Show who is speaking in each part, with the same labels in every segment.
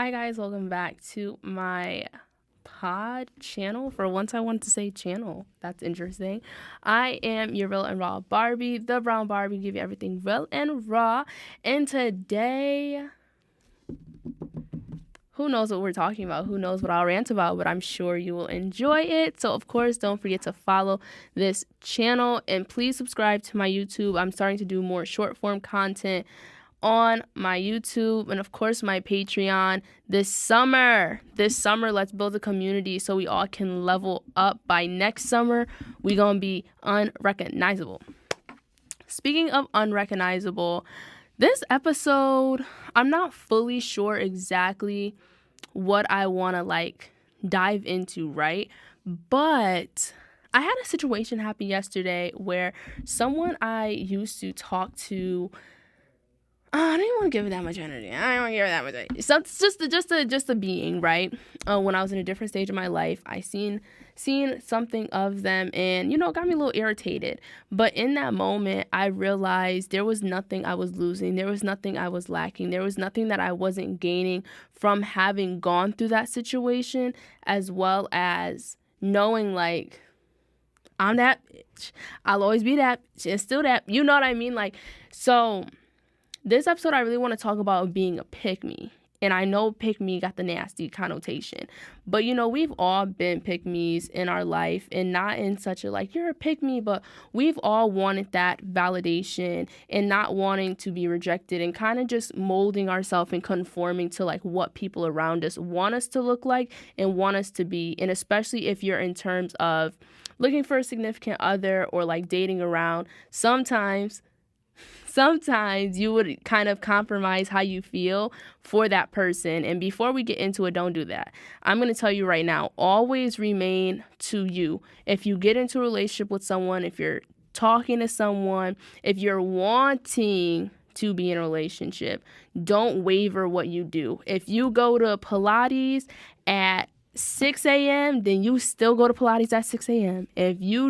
Speaker 1: Hi guys, welcome back to my pod channel. For once I wanted to say channel. That's interesting. I am your real and raw Barbie, the brown Barbie, give you everything real and raw. And today, who knows what we're talking about? Who knows what I'll rant about? But I'm sure you will enjoy it. So of course, don't forget to follow this channel and please subscribe to my YouTube. I'm starting to do more short form content on my YouTube and of course my Patreon this summer. Let's build a community so we all can level up. By next summer, we gonna be unrecognizable. Speaking of unrecognizable, this episode, I'm not fully sure exactly what I want to dive into, right? But I had a situation happen yesterday where someone I used to talk to, I don't even want to give it that much energy. I don't want to give it that much energy. So it's just a being, right? When I was in a different stage of my life, I seen something of them, and it got me a little irritated. But in that moment, I realized there was nothing I was losing. There was nothing I was lacking. There was nothing that I wasn't gaining from having gone through that situation, as well as knowing I'm that bitch. I'll always be that bitch and still that. You know what I mean? So. This episode, I really want to talk about being a pick-me. And I know pick-me got the nasty connotation. But, we've all been pick-me's in our life. And not in such a, you're a pick-me. But we've all wanted that validation and not wanting to be rejected. And kind of just molding ourselves and conforming to, what people around us want us to look like and want us to be. And especially if you're in terms of looking for a significant other or, dating around, sometimes you would kind of compromise how you feel for that person. And before we get into it, don't do that. I'm going to tell you right now, always remain to you. If you get into a relationship with someone, if you're talking to someone, if you're wanting to be in a relationship, don't waver what you do. If you go to Pilates at 6 a.m., then you still go to Pilates at 6 a.m. If you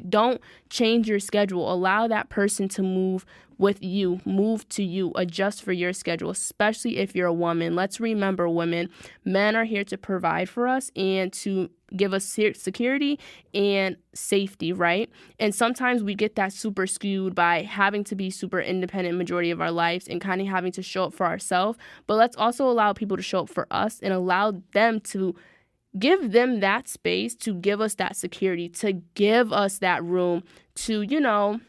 Speaker 1: don't change your schedule. Allow that person to move with you, move to you, adjust for your schedule, especially if you're a woman. Let's remember, women, men are here to provide for us and to give us security and safety, right? And sometimes we get that super skewed by having to be super independent majority of our lives and kind of having to show up for ourselves. But let's also allow people to show up for us and allow them to give them that space to give us that security, to give us that room to,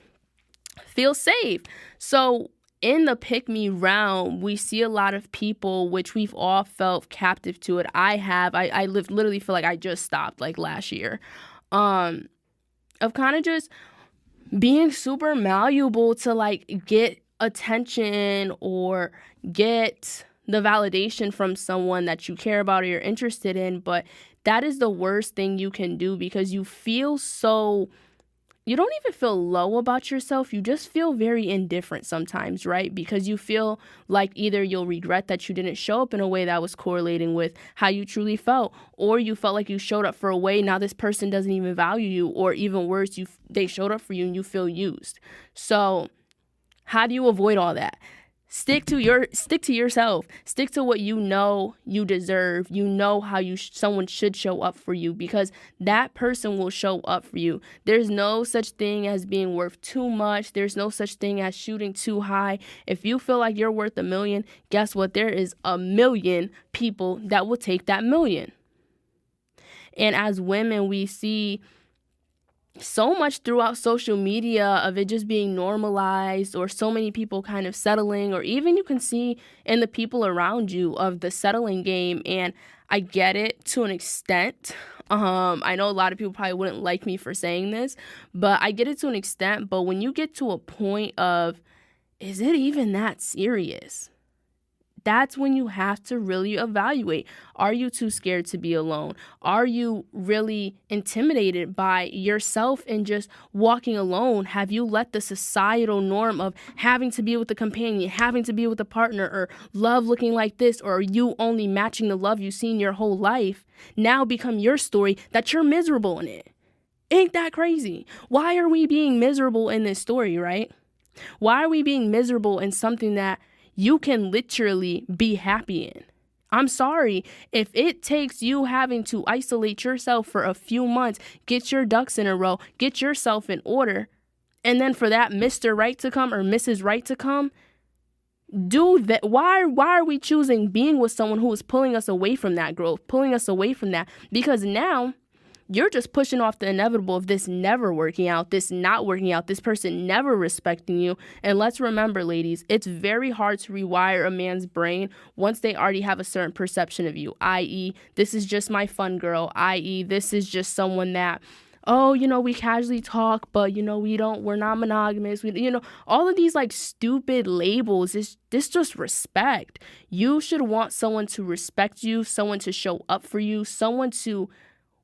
Speaker 1: feel safe. So in the pick-me round, we see a lot of people, which we've all felt captive to it. I literally feel like I just stopped last year, of kind of just being super malleable to get attention or get the validation from someone that you care about or you're interested in. But that is the worst thing you can do because you don't even feel low about yourself. You just feel very indifferent sometimes, right? Because you feel like either you'll regret that you didn't show up in a way that was correlating with how you truly felt, or you felt like you showed up for a way, now this person doesn't even value you, or even worse, they showed up for you and you feel used. So how do you avoid all that? Stick to yourself. Stick to what you know you deserve. You know how someone should show up for you because that person will show up for you. There's no such thing as being worth too much. There's no such thing as shooting too high. If you feel like you're worth $1 million, guess what? There is 1 million people that will take that 1 million. And as women, we see so much throughout social media of it just being normalized, or so many people kind of settling, or even you can see in the people around you of the settling game. And I get it to an extent. I know a lot of people probably wouldn't like me for saying this, but I get it to an extent. But when you get to a point of, is it even that serious? That's when you have to really evaluate. Are you too scared to be alone? Are you really intimidated by yourself and just walking alone? Have you let the societal norm of having to be with a companion, having to be with a partner, or love looking like this, or are you only matching the love you've seen your whole life, now become your story that you're miserable in it? Ain't that crazy? Why are we being miserable in this story, right? Why are we being miserable in something that you can literally be happy in? I'm sorry. If it takes you having to isolate yourself for a few months, get your ducks in a row, get yourself in order, and then for that Mr. Right to come or Mrs. Right to come, do that. Why are we choosing being with someone who is pulling us away from that growth, pulling us away from that? Because now you're just pushing off the inevitable of this never working out, this not working out, this person never respecting you. And let's remember, ladies, it's very hard to rewire a man's brain once they already have a certain perception of you, i.e., this is just my fun girl, i.e., this is just someone that, oh, we casually talk, but, we're not monogamous. All of these like stupid labels, this just respect. You should want someone to respect you, someone to show up for you, someone to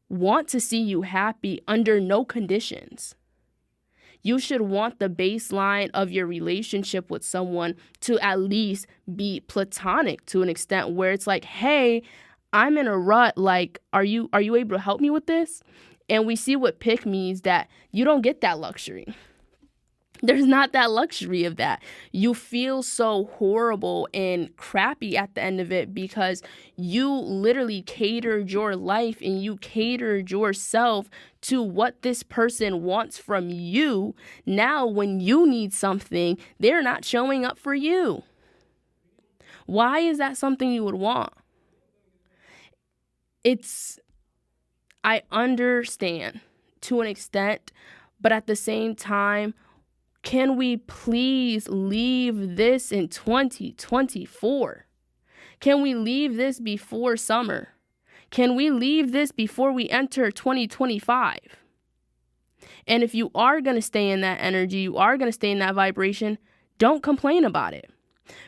Speaker 1: want to see you happy under no conditions. You should want the baseline of your relationship with someone to at least be platonic to an extent where it's like, hey, I'm in a rut. Like, are you able to help me with this? And we see what Pickme is that you don't get that luxury. There's not that luxury of that. You feel so horrible and crappy at the end of it because you literally catered your life and you catered yourself to what this person wants from you. Now, when you need something, they're not showing up for you. Why is that something you would want? I understand to an extent, but at the same time, can we please leave this in 2024? Can we leave this before summer? Can we leave this before we enter 2025? And if you are going to stay in that energy, you are going to stay in that vibration, don't complain about it.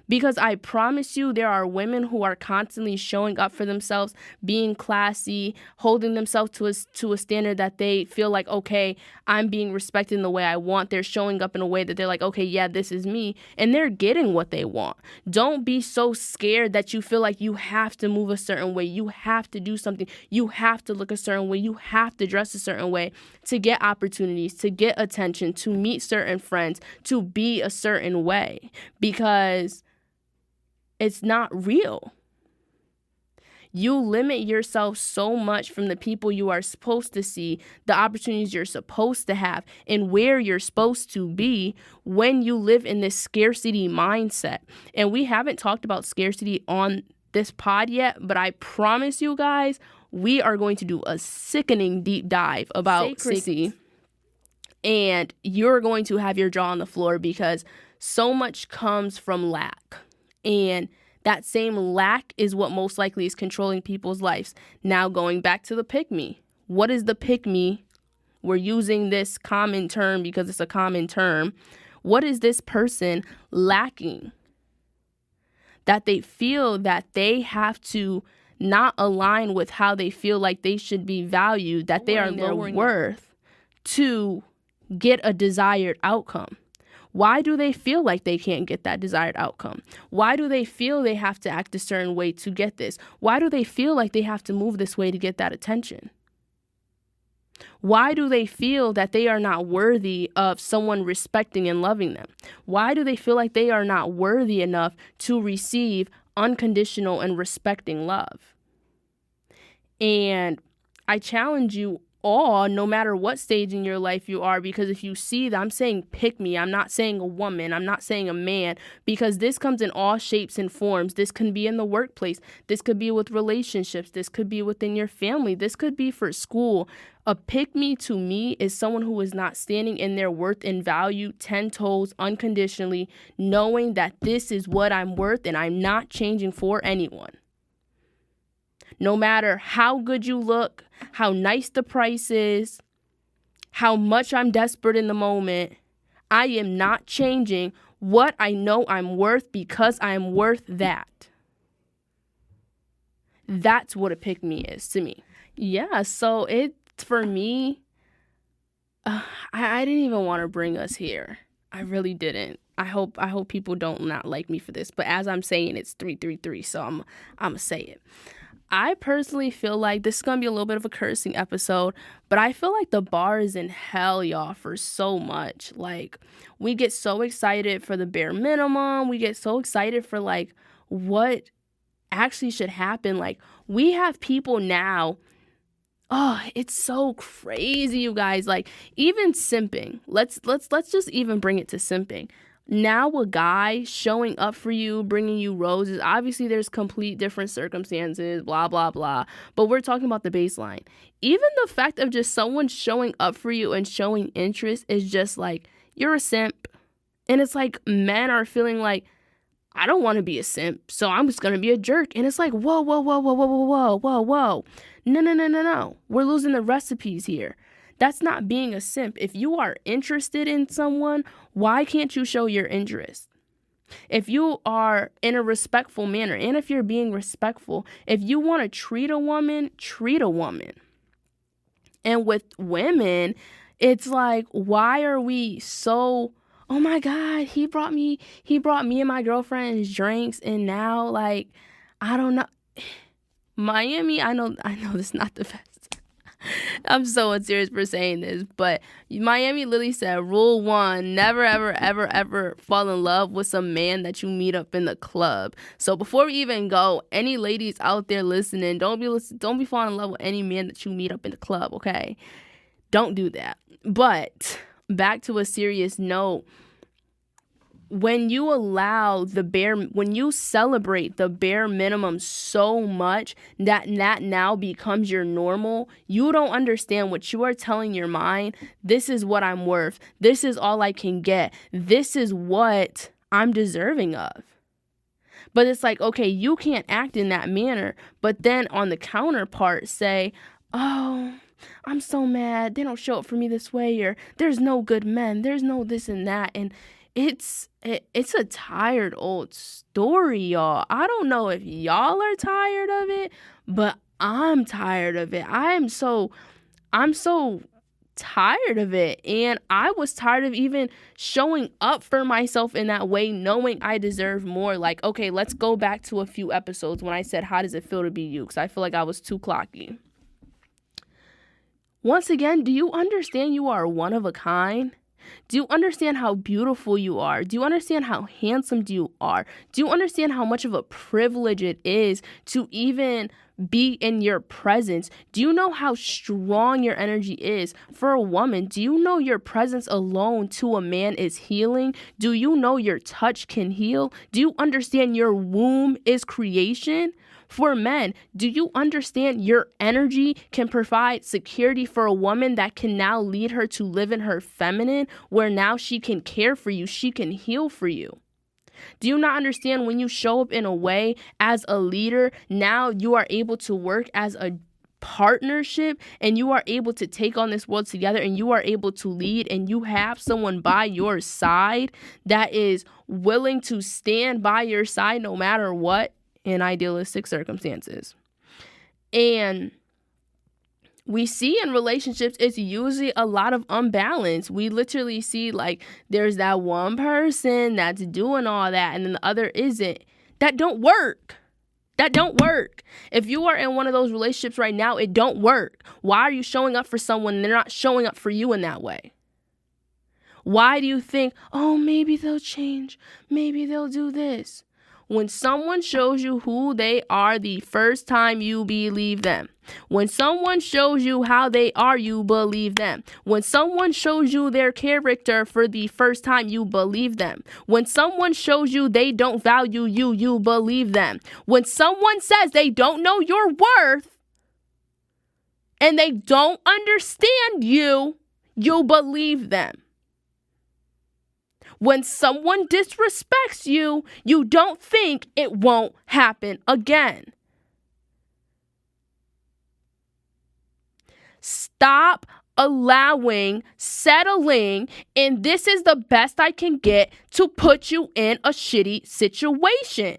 Speaker 1: Because I promise you, there are women who are constantly showing up for themselves, being classy, holding themselves to a standard that they feel like, okay, I'm being respected in the way I want. They're showing up in a way that they're like, okay, yeah, this is me. And they're getting what they want. Don't be so scared that you feel like you have to move a certain way. You have to do something. You have to look a certain way. You have to dress a certain way to get opportunities, to get attention, to meet certain friends, to be a certain way. Because it's not real. You limit yourself so much from the people you are supposed to see, the opportunities you're supposed to have, and where you're supposed to be when you live in this scarcity mindset. And we haven't talked about scarcity on this pod yet, but I promise you guys, we are going to do a sickening deep dive about scarcity. And you're going to have your jaw on the floor because so much comes from lack. And that same lack is what most likely is controlling people's lives. Now, going back to the Pickme. What is the Pickme? We're using this common term because it's a common term. What is this person lacking? That they feel that they have to not align with how they feel like they should be valued, that they are their worth to get a desired outcome. Why do they feel like they can't get that desired outcome? Why do they feel they have to act a certain way to get this? Why do they feel like they have to move this way to get that attention? Why do they feel that they are not worthy of someone respecting and loving them? Why do they feel like they are not worthy enough to receive unconditional and respecting love? And I challenge you all, no matter what stage in your life you are, because if you see that I'm saying pick me, I'm not saying a woman, I'm not saying a man, because this comes in all shapes and forms. This can be in the workplace. This could be with relationships. This could be within your family. This could be for school. A pick me to me is someone who is not standing in their worth and value 10 toes unconditionally, knowing that this is what I'm worth and I'm not changing for anyone. No matter how good you look, how nice the price is, how much I'm desperate in the moment, I am not changing what I know I'm worth because I'm worth that. That's what a pick me is to me. Yeah, so it's for me, I didn't even want to bring us here. I really didn't. I hope people don't not like me for this, but as I'm saying, it's 333, so I'm gonna say it. I personally feel like this is going to be a little bit of a cursing episode, but I feel like the bar is in hell, y'all, for so much. Like, we get so excited for the bare minimum. We get so excited for, like, what actually should happen. Like, we have people now. Oh, it's so crazy, you guys. Like, even simping. Let's just even bring it to simping. Now a guy showing up for you, bringing you roses, obviously there's complete different circumstances, blah, blah, blah. But we're talking about the baseline. Even the fact of just someone showing up for you and showing interest is just like, you're a simp. And it's like men are feeling like, I don't want to be a simp, so I'm just going to be a jerk. And it's like, whoa, whoa, whoa, whoa, whoa, whoa, whoa, whoa, whoa. No. We're losing the recipes here. That's not being a simp. If you are interested in someone, why can't you show your interest? If you are in a respectful manner, and if you're being respectful, if you want to treat a woman, treat a woman. And with women, it's like, why are we so, oh my God, he brought me and my girlfriend's drinks, and now, like, I don't know. Miami, I know this is not the best. I'm so unserious for saying this, but Miami literally said, rule 1, never, ever, ever, ever fall in love with some man that you meet up in the club. So before we even go, any ladies out there listening, don't be falling in love with any man that you meet up in the club, okay? Don't do that. But back to a serious note, when you when you celebrate the bare minimum so much that now becomes your normal, you don't understand what you are telling your mind. This is what I'm worth. This is all I can get. This is what I'm deserving of. But it's like, okay, you can't act in that manner. But then on the counterpart say, oh, I'm so mad. They don't show up for me this way, or there's no good men. There's no this and that. And it's a tired old story, y'all. I don't know if y'all are tired of it, but I'm tired of it. I'm so tired of it. And I was tired of even showing up for myself in that way, knowing I deserve more. Like, okay, let's go back to a few episodes when I said, how does it feel to be you? Because I feel like I was too clocky. Once again, do you understand you are one of a kind? Do you understand how beautiful you are? Do you understand how handsome you are? Do you understand how much of a privilege it is to even be in your presence? Do you know how strong your energy is? For a woman, do you know your presence alone to a man is healing? Do you know your touch can heal? Do you understand your womb is creation? For men, do you understand your energy can provide security for a woman that can now lead her to live in her feminine, where now she can care for you, she can heal for you? Do you not understand when you show up in a way as a leader, now you are able to work as a partnership and you are able to take on this world together and you are able to lead, and you have someone by your side that is willing to stand by your side no matter what? In idealistic circumstances. And we see in relationships, it's usually a lot of unbalance. We literally see, like, there's that one person that's doing all that and then the other isn't. That don't work. If you are in one of those relationships right now, it don't work. Why are you showing up for someone and they're not showing up for you in that way? Why do you think, oh, maybe they'll change, maybe they'll do this? When someone shows you who they are the first time, you believe them. When someone shows you how they are, you believe them. When someone shows you their character for the first time, you believe them. When someone shows you they don't value you, you believe them. When someone says they don't know your worth and they don't understand you, you believe them. When someone disrespects you, you don't think it won't happen again. Stop allowing, settling, and this is the best I can get to put you in a shitty situation.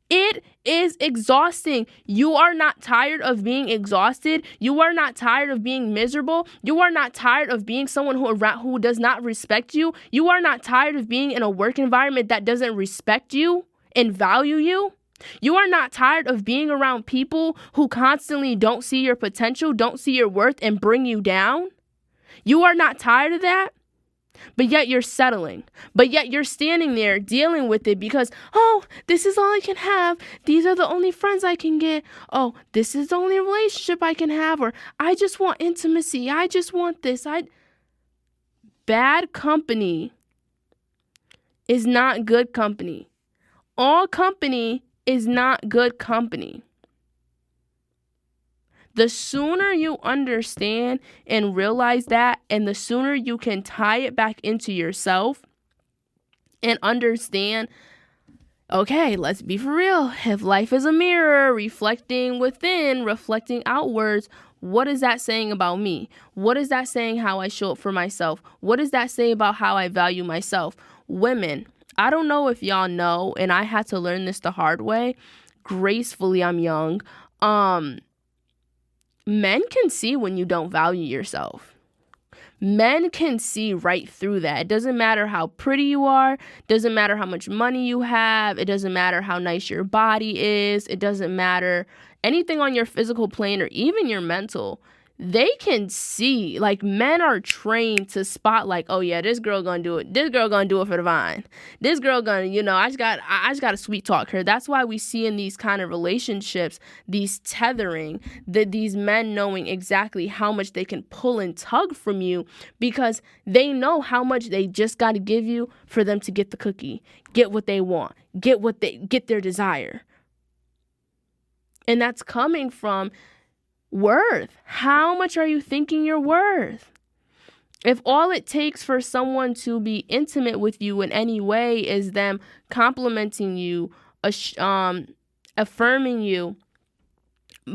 Speaker 1: It is exhausting. You are not tired of being exhausted. You are not tired of being miserable. You are not tired of being someone who does not respect you. You are not tired of being in a work environment that doesn't respect you and value you. You are not tired of being around people who constantly don't see your potential, don't see your worth, and bring you down. You are not tired of that. But yet you're settling. But yet you're standing there dealing with it because, oh, this is all I can have. These are the only friends I can get. Oh, this is the only relationship I can have. Or I just want intimacy. I just want this. Bad company is not good company. All company is not good company. The sooner you understand and realize that, and the sooner you can tie it back into yourself and understand, okay, let's be for real. If life is a mirror, reflecting within, reflecting outwards, what is that saying about me? What is that saying how I show up for myself? What does that say about how I value myself? Women, I don't know if y'all know, and I had to learn this the hard way. Gracefully, I'm young. Men can see when you don't value yourself. Men can see right through that. It doesn't matter how pretty you are. Doesn't matter how much money you have. It doesn't matter how nice your body is. It doesn't matter anything on your physical plane or even your mental. They can see, like, men are trained to spot, like, oh yeah, this girl gonna do it. This girl gonna do it for the vine. This girl gonna, I just gotta sweet talk her. That's why we see in these kind of relationships, these tethering, these men knowing exactly how much they can pull and tug from you because they know how much they just gotta give you for them to get the cookie, get what they want, get their desire. And that's coming from worth. How much are you thinking you're worth? If all it takes for someone to be intimate with you in any way is them complimenting you, affirming you,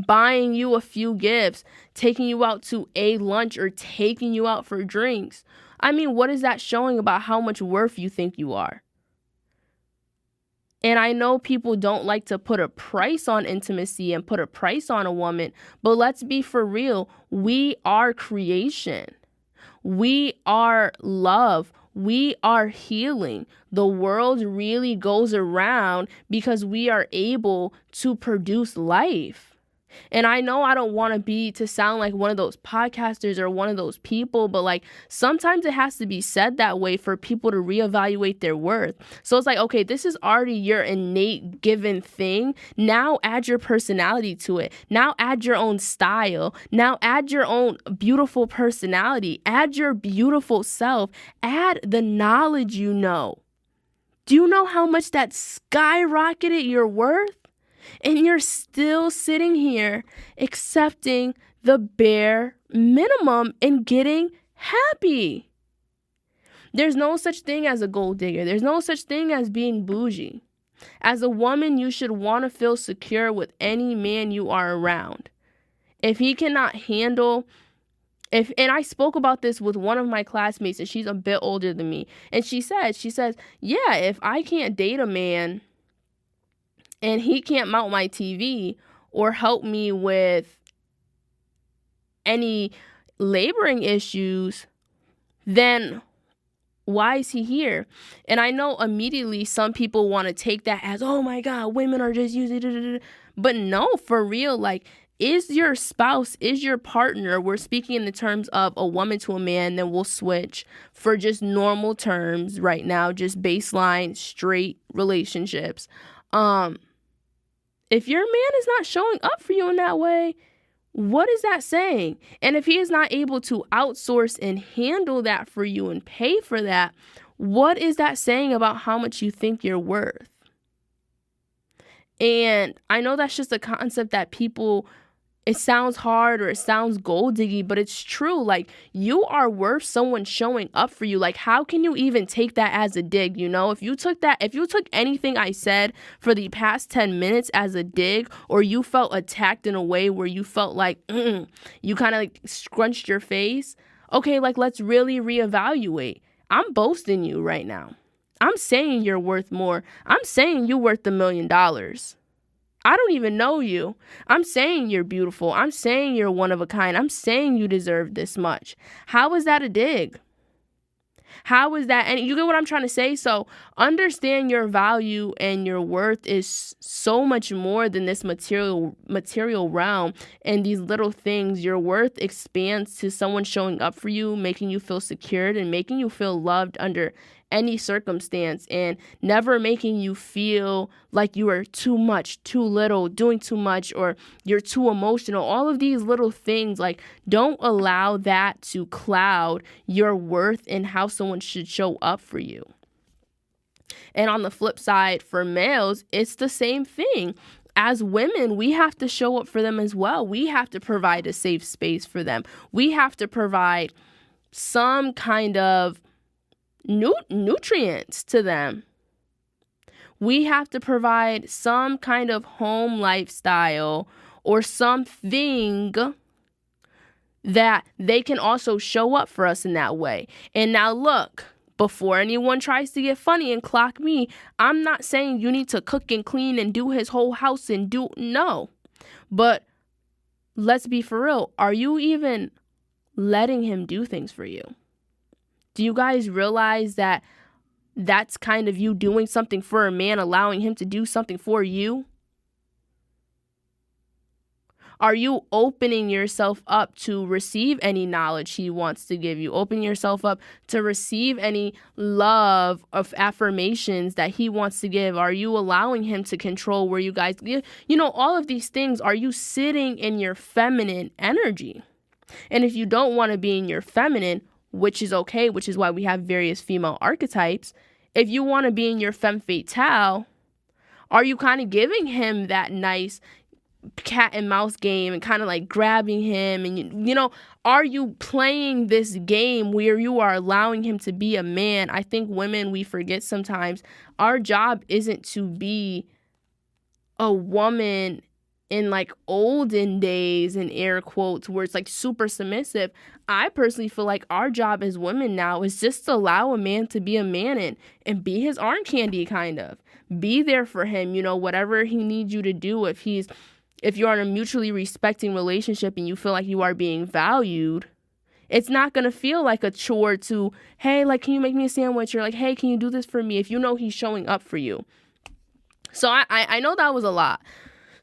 Speaker 1: buying you a few gifts, taking you out to a lunch or taking you out for drinks, I mean, what is that showing about how much worth you think you are? And I know people don't like to put a price on intimacy and put a price on a woman, but let's be for real. We are creation. We are love. We are healing. The world really goes around because we are able to produce life. And I know I don't want to sound like one of those podcasters or one of those people, but like sometimes it has to be said that way for people to reevaluate their worth. So it's like, okay, this is already your innate given thing. Now add your personality to it. Now add your own style. Now add your own beautiful personality. Add your beautiful self. Add the knowledge you know. Do you know how much that skyrocketed your worth? And you're still sitting here accepting the bare minimum and getting happy. There's no such thing as a gold digger. There's no such thing as being bougie. As a woman, you should want to feel secure with any man you are around. If he cannot handle, and I spoke about this with one of my classmates, and she's a bit older than me. And she says, yeah, if I can't date a man and he can't mount my TV or help me with any laboring issues, then why is he here? And I know immediately some people want to take that as, oh my God, women are just using, but no, for real, like, is your spouse, is your partner, we're speaking in the terms of a woman to a man, then we'll switch for just normal terms right now, just baseline, straight relationships. If your man is not showing up for you in that way, what is that saying? And if he is not able to outsource and handle that for you and pay for that, what is that saying about how much you think you're worth? And I know that's just a concept that people, it sounds hard or it sounds gold diggy, but it's true. Like, you are worth someone showing up for you. Like, how can you even take that as a dig? If you took anything I said for the past 10 minutes as a dig, or you felt attacked in a way where you felt like you kind of like scrunched your face. Okay, like, let's really reevaluate. I'm boasting you right now. I'm saying you're worth more. I'm saying you're worth $1 million. I don't even know you. I'm saying you're beautiful. I'm saying you're one of a kind. I'm saying you deserve this much. How is that a dig? How is that? And you get what I'm trying to say? So understand your value and your worth is so much more than this material realm and these little things. Your worth expands to someone showing up for you, making you feel secured and making you feel loved under any circumstance, and never making you feel like you are too much, too little, doing too much, or you're too emotional. All of these little things, like, don't allow that to cloud your worth and how someone should show up for you. And on the flip side, for males, it's the same thing. As women, we have to show up for them as well. We have to provide a safe space for them. We have to provide some kind of nutrients to them. We have to provide some kind of home lifestyle or something that they can also show up for us in that way. And now look, before anyone tries to get funny and clock me, I'm not saying you need to cook and clean and do his whole house and no. But let's be for real. Are you even letting him do things for you? Do you guys realize that that's kind of you doing something for a man, allowing him to do something for you? Are you opening yourself up to receive any knowledge he wants to give you? Open yourself up to receive any love of affirmations that he wants to give? Are you allowing him to control where you guys, all of these things? Are you sitting in your feminine energy? And if you don't want to be in your feminine, which is okay, which is why we have various female archetypes. If you want to be in your femme fatale, are you kind of giving him that nice cat and mouse game and kind of like grabbing him? And, are you playing this game where you are allowing him to be a man? I think women, we forget sometimes our job isn't to be a woman in like olden days, in air quotes, where it's like super submissive. I personally feel like our job as women now is just to allow a man to be a man and be his arm candy, kind of. Be there for him, whatever he needs you to do. If you're in a mutually respecting relationship and you feel like you are being valued, it's not going to feel like a chore to, hey, like, can you make me a sandwich? Or like, hey, can you do this for me? If you know he's showing up for you. So I know that was a lot.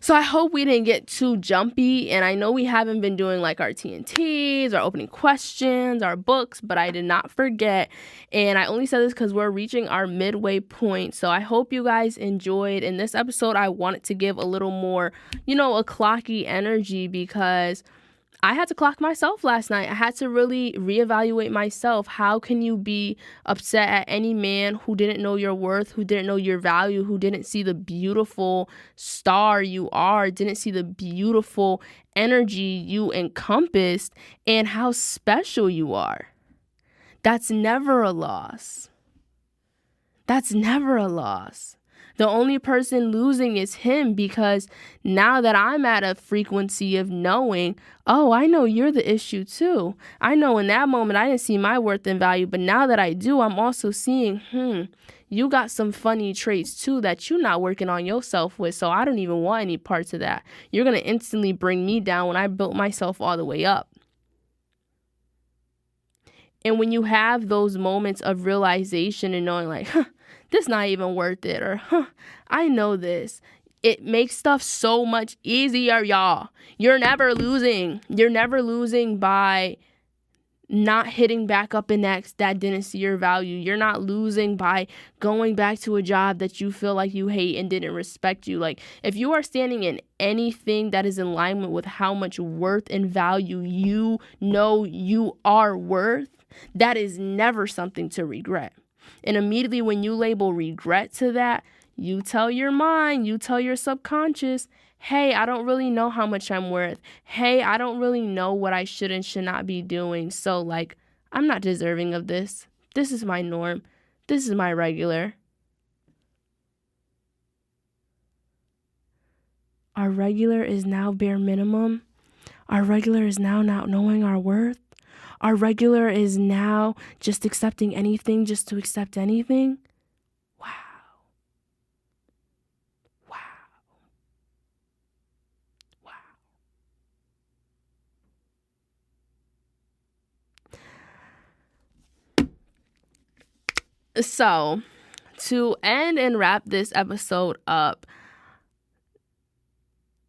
Speaker 1: So I hope we didn't get too jumpy, and I know we haven't been doing like our TNTs, our opening questions, our books, but I did not forget, and I only said this because we're reaching our midway point. So I hope you guys enjoyed. In this episode, I wanted to give a little more, a clocky energy, because I had to clock myself last night. I had to really reevaluate myself. How can you be upset at any man who didn't know your worth, who didn't know your value, who didn't see the beautiful star you are, didn't see the beautiful energy you encompassed, and how special you are? That's never a loss. That's never a loss. The only person losing is him, because now that I'm at a frequency of knowing, oh, I know you're the issue too. I know in that moment I didn't see my worth and value, but now that I do, I'm also seeing, you got some funny traits too that you're not working on yourself with, so I don't even want any parts of that. You're going to instantly bring me down when I built myself all the way up. And when you have those moments of realization and knowing like, this not even worth it, or I know this, it makes stuff so much easier, y'all. You're never losing. You're never losing by not hitting back up an ex that didn't see your value. You're not losing by going back to a job that you feel like you hate and didn't respect you. Like, if you are standing in anything that is in alignment with how much worth and value you know you are worth, that is never something to regret. And immediately when you label regret to that, you tell your mind, you tell your subconscious, hey, I don't really know how much I'm worth. Hey, I don't really know what I should and should not be doing. So, like, I'm not deserving of this. This is my norm. This is my regular. Our regular is now bare minimum. Our regular is now not knowing our worth. Our regular is now just accepting anything just to accept anything. Wow. Wow. Wow. So, to end and wrap this episode up,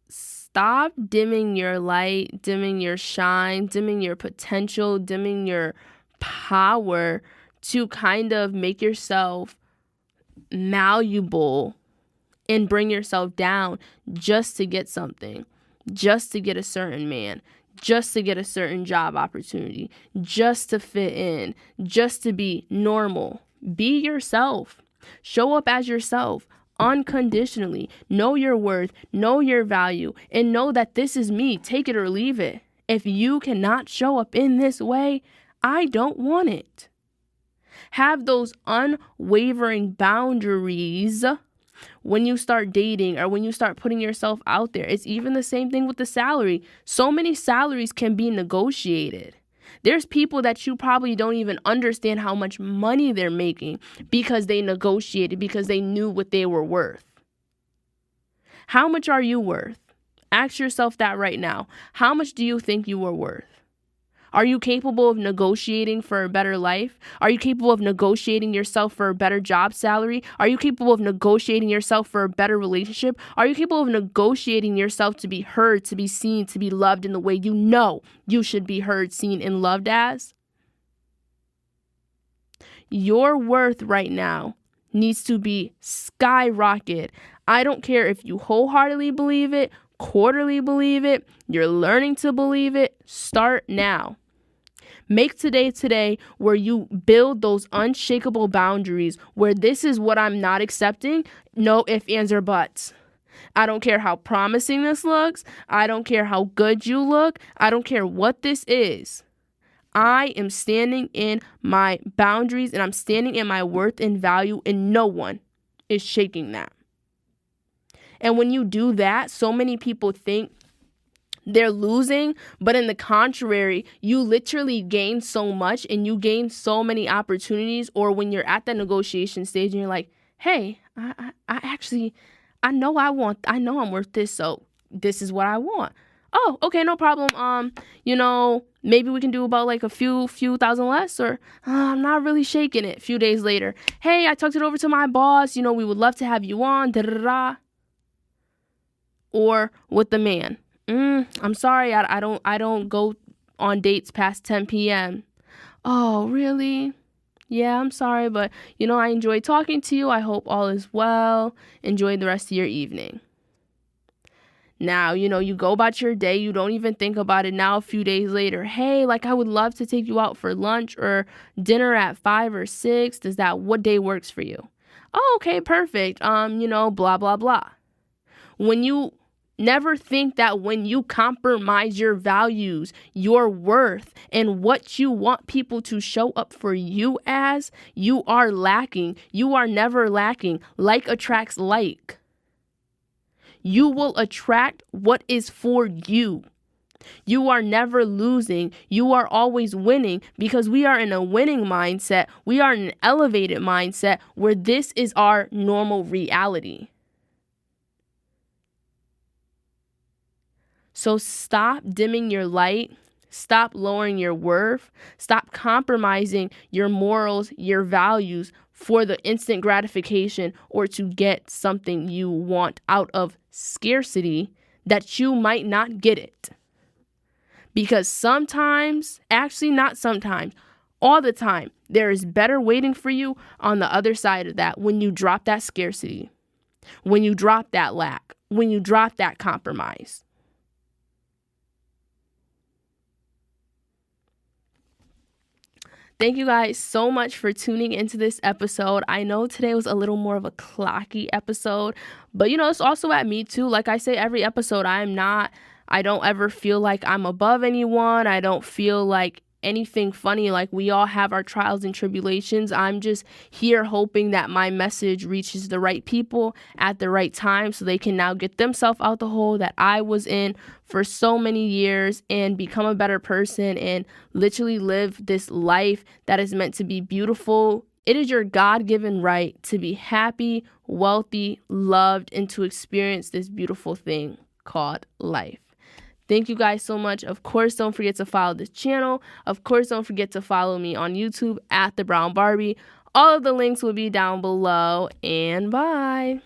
Speaker 1: stop dimming your light, dimming your shine, dimming your potential, dimming your power to kind of make yourself malleable and bring yourself down just to get something, just to get a certain man, just to get a certain job opportunity, just to fit in, just to be normal. Be yourself. Show up as yourself unconditionally. Know your worth, know your value, and know that this is me. Take it or leave it. If you cannot show up in this way, I don't want it. Have those unwavering boundaries when you start dating or when you start putting yourself out there. It's even the same thing with the salary. So many salaries can be negotiated. There's people that you probably don't even understand how much money they're making because they negotiated, because they knew what they were worth. How much are you worth? Ask yourself that right now. How much do you think you are worth? Are you capable of negotiating for a better life? Are you capable of negotiating yourself for a better job salary? Are you capable of negotiating yourself for a better relationship? Are you capable of negotiating yourself to be heard, to be seen, to be loved in the way you know you should be heard, seen, and loved as? Your worth right now needs to be skyrocket. I don't care if you wholeheartedly believe it, quarterly believe it, you're learning to believe it. Start now. Make today where you build those unshakable boundaries where this is what I'm not accepting. No ifs, ands, or buts. I don't care how promising this looks. I don't care how good you look. I don't care what this is. I am standing in my boundaries and I'm standing in my worth and value, and no one is shaking that. And when you do that, so many people think they're losing, but in the contrary, you literally gain so much and you gain so many opportunities. Or when you're at the negotiation stage and you're like, hey, I know I'm worth this, so this is what I want. Oh, okay, no problem. Maybe we can do about like a few thousand less, or I'm not really shaking it. A few days later, hey, I talked it over to my boss. We would love to have you on. Da da da. Or with the man. I'm sorry, I don't go on dates past 10 p.m. Oh, really? Yeah, I'm sorry, but I enjoyed talking to you. I hope all is well. Enjoy the rest of your evening. Now, you go about your day. You don't even think about it. Now, a few days later, hey, I would love to take you out for lunch or dinner at 5 or 6. What day works for you? Oh, okay, perfect. Blah, blah, blah. When you never think that when you compromise your values, your worth, and what you want people to show up for you as, you are lacking. You are never lacking. Like attracts like. You will attract what is for you. You are never losing. You are always winning, because we are in a winning mindset. We are in an elevated mindset where this is our normal reality. So stop dimming your light. Stop lowering your worth. Stop compromising your morals, your values for the instant gratification or to get something you want out of scarcity that you might not get it. Because sometimes, actually not sometimes, all the time, there is better waiting for you on the other side of that when you drop that scarcity, when you drop that lack, when you drop that compromise. Thank you guys so much for tuning into this episode. I know today was a little more of a clocky episode, but it's also at me too. Like I say every episode, I don't ever feel like I'm above anyone. I don't feel like anything funny. Like, we all have our trials and tribulations. I'm just here hoping that my message reaches the right people at the right time so they can now get themselves out the hole that I was in for so many years and become a better person and literally live this life that is meant to be beautiful. It is your God-given right to be happy, wealthy, loved, and to experience this beautiful thing called life. Thank you guys so much. Of course, don't forget to follow this channel. Of course, don't forget to follow me on YouTube at The Brown Barbie. All of the links will be down below, and bye.